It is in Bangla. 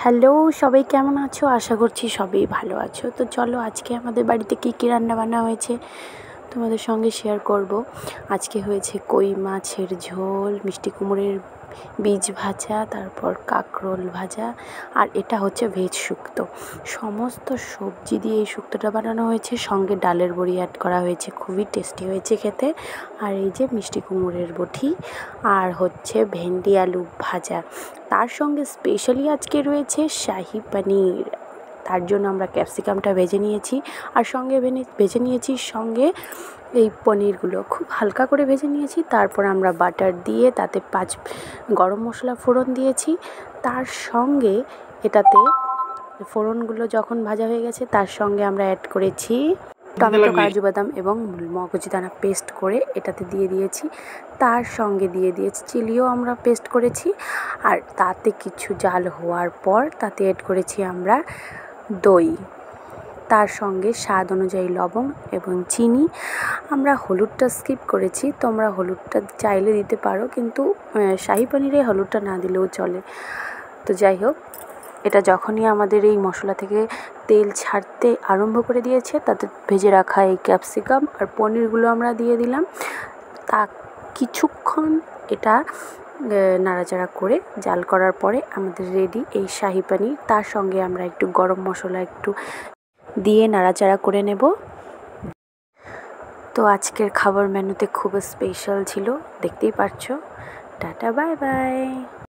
হ্যালো, সবাই কেমন আছো? আশা করছি সবাই ভালো আছো। তো চলো আজকে আমাদের বাড়িতে কী কী রান্নাবান্না হয়েছে তোমাদের সঙ্গে শেয়ার করব। আজকে হয়েছে কই মাছের ঝোল, মিষ্টি কুমড়োর বীজ ভাজা, তারপর কাঁকরোল ভাজা, আর এটা হচ্ছে ভেজ শুক্তো। সমস্ত সবজি দিয়ে এই শুক্তোটা বানানো হয়েছে, সঙ্গে ডালের বড়ি অ্যাড করা হয়েছে, খুবই টেস্টি হয়েছে খেতে। আর এই যে মিষ্টি কুমড়োর বটি, আর হচ্ছে ভেন্ডি আলু ভাজা, তার সঙ্গে স্পেশালি আজকে রয়েছে শাহি পনির। তার জন্য আমরা ক্যাপসিকামটা ভেজে নিয়েছি, আর সঙ্গে ভেজে নিয়েছি সঙ্গে এই পনিরগুলো খুব হালকা করে ভেজে নিয়েছি। তারপর আমরা বাটার দিয়ে তাতে 5 গরম মশলা ফোড়ন দিয়েছি। তার সঙ্গে এটাতে ফোড়নগুলো যখন ভাজা হয়ে গেছে, তার সঙ্গে আমরা অ্যাড করেছি টমেটো, কাজু বাদাম এবং মগজদানা পেস্ট করে এটাতে দিয়ে দিয়েছি। তার সঙ্গে দিয়ে দিয়েছি চিলিও আমরা পেস্ট করেছি। আর তাতে কিছু জাল হওয়ার পর তাতে অ্যাড করেছি আমরা দই, তার সঙ্গে স্বাদ অনুযায়ী লবণ এবং চিনি। আমরা হলুদটা স্কিপ করেছি, তোমরা হলুদটা চাইলে দিতে পারো, কিন্তু শাহি পনিরে হলুদটা না দিলেও চলে। তো যাই হোক, এটা যখনই আমাদের এই মশলা থেকে তেল ছাড়তে আরম্ভ করে দিয়েছে, তাতে ভেজে রাখা এই ক্যাপসিকাম আর পনিরগুলো আমরা দিয়ে দিলাম। তা কিছুক্ষণ এটা নাড়াচাড়া করে জাল করার পরে আমাদের রেডি এই শাহি পনির। তার সঙ্গে আমরা একটু গরম মশলা একটু দিয়ে নাড়াচাড়া করে নেব। তো আজকের খাবার মেনুতে খুব স্পেশাল ছিল, দেখতেই পাচ্ছ। Tata, bye bye.